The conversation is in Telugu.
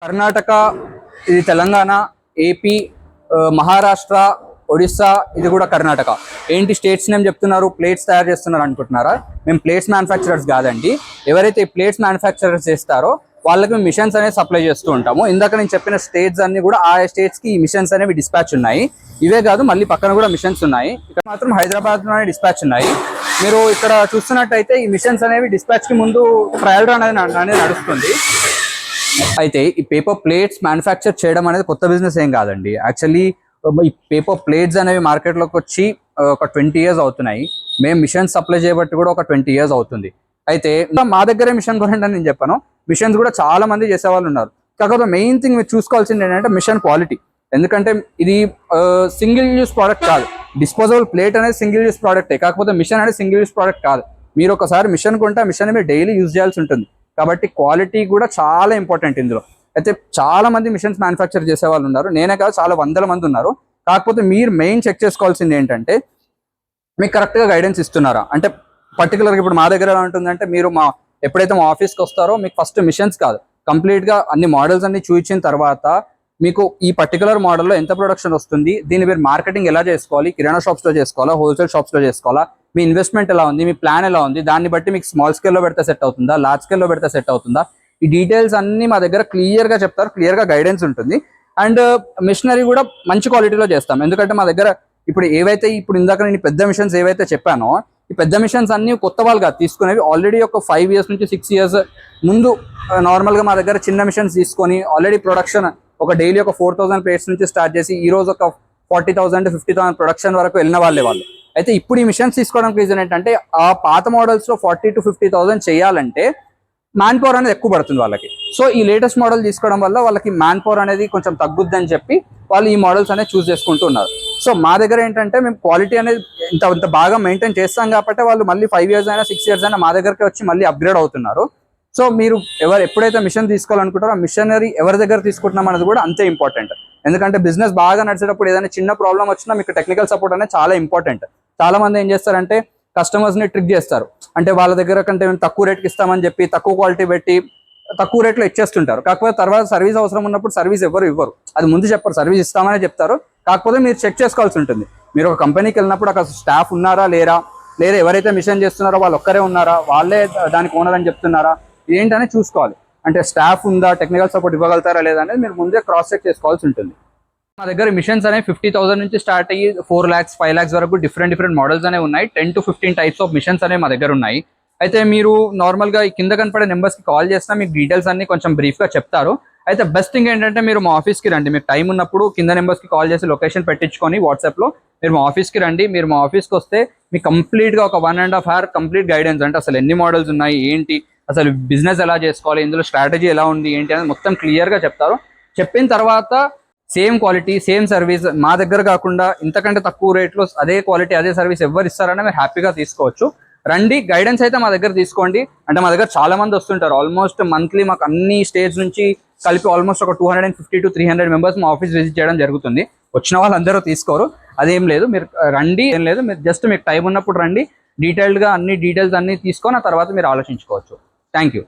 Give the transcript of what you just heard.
కర్ణాటక, ఇది తెలంగాణ, ఏపీ, మహారాష్ట్ర, ఒడిస్సా, ఇది కూడా కర్ణాటక. ఏంటి స్టేట్స్ నేమ్ చెప్తున్నారు? ప్లేట్స్ తయారు చేస్తున్నారు అనుకుంటున్నారా? మేము ప్లేట్స్ మ్యానుఫ్యాక్చరర్స్ కాదండి. ఎవరైతే ఈ ప్లేట్స్ మ్యానుఫ్యాక్చరర్స్ చేస్తారో వాళ్ళకి మేము మిషన్స్ అనేవి సప్లై చేస్తూ ఉంటాము. ఇందాక నేను చెప్పిన స్టేట్స్ అన్ని కూడా ఆ స్టేట్స్ కి ఈ మిషన్స్ అనేవి డిస్పాచ్ ఉన్నాయి. ఇవే కాదు, మళ్ళీ పక్కన కూడా మిషన్స్ ఉన్నాయి. ఇక్కడ మాత్రం హైదరాబాద్ లోనే డిస్పాచ్ ఉన్నాయి. మీరు ఇక్కడ చూస్తున్నట్టయితే ఈ మిషన్స్ అనేవి డిస్పాచ్ కి ముందు ట్రయల్ రన్ అనేది నడుస్తుంది. అయితే ఈ పేపర్ ప్లేట్స్ మ్యానుఫ్యాక్చర్ చేయడం అనేది కొత్త బిజినెస్ ఏం కాదండి. యాక్చువల్లీ ఈ పేపర్ ప్లేట్స్ అనేవి మార్కెట్లోకి వచ్చి ఒక 20 years అవుతున్నాయి. మేము మిషన్స్ సప్లై చేయబట్టి కూడా ఒక 20 years అవుతుంది. అయితే మా దగ్గరే మిషన్ కొనండి అని నేను చెప్పాను. మిషన్స్ కూడా చాలా మంది చేసేవాళ్ళు ఉన్నారు. కాకపోతే మెయిన్ థింగ్ మీరు చూసుకోవాల్సింది ఏంటంటే మిషన్ క్వాలిటీ. ఎందుకంటే ఇది సింగిల్ యూజ్ ప్రోడక్ట్ కాదు. డిస్పోజబుల్ ప్లేట్ అనేది సింగిల్ యూజ్ ప్రోడక్టే, కాకపోతే మిషన్ అనేది సింగిల్ యూజ్ ప్రోడక్ట్ కాదు. మీరు ఒకసారి మిషన్ కొంటే ఆ మిషన్ మీరు డైలీ యూజ్ చేయాల్సి ఉంటుంది. కాబట్టి క్వాలిటీ కూడా చాలా ఇంపార్టెంట్ ఇందులో. అయితే చాలా మంది మిషన్స్ మ్యానుఫ్యాక్చర్ చేసే వాళ్ళు ఉన్నారు, నేనే కాదు చాలా వందల మంది ఉన్నారు. కాకపోతే మీరు మెయిన్ చెక్ చేసుకోవాల్సింది ఏంటంటే మీకు కరెక్ట్గా గైడెన్స్ ఇస్తున్నారా. అంటే పర్టికులర్గా ఇప్పుడు మా దగ్గర ఎలా ఉంటుందంటే మీరు ఎప్పుడైతే మా ఆఫీస్కి వస్తారో మీకు ఫస్ట్ మిషన్స్ కాదు, కంప్లీట్గా అన్ని మోడల్స్ అన్ని చూపించిన తర్వాత మీకు ఈ పర్టికులర్ మోడల్లో ఎంత ప్రొడక్షన్ వస్తుంది, దీన్ని మీరు మార్కెటింగ్ ఎలా చేసుకోవాలి, కిరాణా షాప్స్లో చేసుకోవాలా, హోల్సేల్ షాప్స్లో చేసుకోవాలా, మీ ఇన్వెస్ట్మెంట్ ఎలా ఉంది, మీ ప్లాన్ ఎలా ఉంది, దాన్ని బట్టి మీకు స్మాల్ స్కేల్లో పెడితే సెట్ అవుతుందా, లార్జ్ స్కేల్లో పెడితే సెట్ అవుతుందా, ఈ డీటెయిల్స్ అన్ని మా దగ్గర క్లియర్గా చెప్తారు. క్లియర్గా గైడెన్స్ ఉంటుంది. అండ్ మిషనరీ కూడా మంచి క్వాలిటీలో చేస్తాం. ఎందుకంటే మా దగ్గర ఇప్పుడు ఇందాక నేను పెద్ద మిషన్స్ ఏవైతే చెప్పానో ఈ పెద్ద మిషన్స్ అన్ని కొత్త వాళ్ళుగా తీసుకునేవి ఆల్రెడీ ఒక 5 years నుంచి 6 years ముందు నార్మల్గా మా దగ్గర చిన్న మిషన్స్ తీసుకొని ఆల్రెడీ ప్రొడక్షన్ ఒక డైలీ ఒక 4,000 ప్లేట్స్ నుంచి స్టార్ట్ చేసి ఈ రోజు ఒక 40,000 to 50,000 ప్రొడక్షన్ వరకు వెళ్ళిన వాళ్ళు. అయితే ఇప్పుడు ఈ మిషన్స్ తీసుకోవడానికి రీజన్ ఏంటంటే ఆ పాత మోడల్స్లో 40,000 to 50,000 చేయాలంటే మ్యాన్ పవర్ అనేది ఎక్కువ పడుతుంది వాళ్ళకి. సో ఈ లేటెస్ట్ మోడల్ తీసుకోవడం వల్ల వాళ్ళకి మ్యాన్ పవర్ అనేది కొంచెం తగ్గుద్దని చెప్పి వాళ్ళు ఈ మోడల్స్ అనేది చూస్ చేసుకుంటూ ఉన్నారు. సో మా దగ్గర ఏంటంటే మేము క్వాలిటీ అనేది ఇంత బాగా మెయింటైన్ చేస్తాం కాబట్టి వాళ్ళు మళ్ళీ 5 years అయినా 6 years అయినా మా దగ్గరికి వచ్చి మళ్ళీ అప్గ్రేడ్ అవుతున్నారు. సో మీరు ఎప్పుడైతే మిషన్ తీసుకోవాలనుకుంటారో ఆ మిషనరీ ఎవరి దగ్గర తీసుకుంటున్నాం అనేది కూడా అంతే ఇంపార్టెంట్. ఎందుకంటే బిజినెస్ బాగా నడిచేటప్పుడు ఏదైనా చిన్న ప్రాబ్లం వచ్చినా మీకు టెక్నికల్ సపోర్ట్ అనేది చాలా ఇంపార్టెంట్. చాలా మంది ఏం చేస్తారంటే కస్టమర్స్ని ట్రిక్ చేస్తారు. అంటే వాళ్ళ దగ్గర కంటే మేము తక్కువ రేట్కి ఇస్తామని చెప్పి తక్కువ క్వాలిటీ పెట్టి తక్కువ రేట్లో ఇచ్చేస్తుంటారు. కాకపోతే తర్వాత సర్వీస్ అవసరం ఉన్నప్పుడు సర్వీస్ ఇవ్వరు. అది ముందు చెప్పరు, సర్వీస్ ఇస్తామని చెప్తారు. కాకపోతే మీరు చెక్ చేసుకోవాల్సి ఉంటుంది. మీరు ఒక కంపెనీకి వెళ్ళినప్పుడు అక్కడ స్టాఫ్ ఉన్నారా లేదా ఎవరైతే మిషన్ చేస్తున్నారో వాళ్ళు ఒక్కరే ఉన్నారా, వాళ్ళే దానికి ఓనర్ అని చెప్తున్నారా, ఏంటనే చూసుకోవాలి. అంటే స్టాఫ్ ఉందా, టెక్నికల్ సపోర్ట్ ఇవ్వగలుగుతారా లేదా అనేది మీరు ముందే క్రాస్ చెక్ చేసుకోవాల్సి ఉంటుంది. మా దగ్గర మిషన్స్ అనేవి 50,000 నుంచి స్టార్ట్ అయ్యి 4 lakhs 5 lakhs వరకు డిఫరెంట్ మోడల్స్ అనేవి ఉన్నాయి. 10 to 15 types ఆఫ్ మిషన్స్ అనేవి మా దగ్గర ఉన్నాయి. అయితే మీరు నార్మల్గా ఈ కింద కనపడే నెంబర్స్కి కాల్ చేసినా మీకు డీటెయిల్స్ అన్ని కొంచెం బ్రీఫ్గా చెప్తారు. అయితే బెస్ట్ థింగ్ ఏంటంటే మీరు మా ఆఫీస్కి రండి. మీకు టైం ఉన్నప్పుడు కింద నెంబర్స్కి కాల్ చేసి లొకేషన్ పెట్టించుకొని వాట్సాప్లో మీరు మా ఆఫీస్కి రండి. మీరు మా ఆఫీస్కి వస్తే మీకు కంప్లీట్గా ఒక 1.5 hour కంప్లీట్ గైడెన్స్, అంటే అసలు ఎన్ని మోడల్స్ ఉన్నాయి, ఏంటి, అసలు బిజినెస్ ఎలా చేసుకోవాలి, ఇందులో స్ట్రాటజీ ఎలా ఉంది, ఏంటి అనేది మొత్తం క్లియర్గా చెప్తారు. చెప్పిన తర్వాత సేమ్ క్వాలిటీ సేమ్ సర్వీస్ మా దగ్గర కాకుండా ఇంతకంటే తక్కువ రేట్లో అదే క్వాలిటీ అదే సర్వీస్ ఎవరు ఇస్తారని మీరు హ్యాపీగా తీసుకోవచ్చు. రండి, గైడెన్స్ అయితే మా దగ్గర తీసుకోండి. అంటే మా దగ్గర చాలా మంది వస్తుంటారు. ఆల్మోస్ట్ మంత్లీ మాకు అన్ని స్టేట్స్ నుంచి కలిపి ఆల్మోస్ట్ ఒక 250 to 300 members మా ఆఫీస్ విజిట్ చేయడం జరుగుతుంది. వచ్చిన వాళ్ళందరూ తీసుకోరు, అదేం లేదు. మీరు రండి, ఏం లేదు, మీరు జస్ట్ మీకు టైం ఉన్నప్పుడు రండి. డీటెయిల్డ్గా అన్ని డీటెయిల్స్ అన్ని తీసుకొని ఆ తర్వాత మీరు ఆలోచించుకోవచ్చు. Thank you.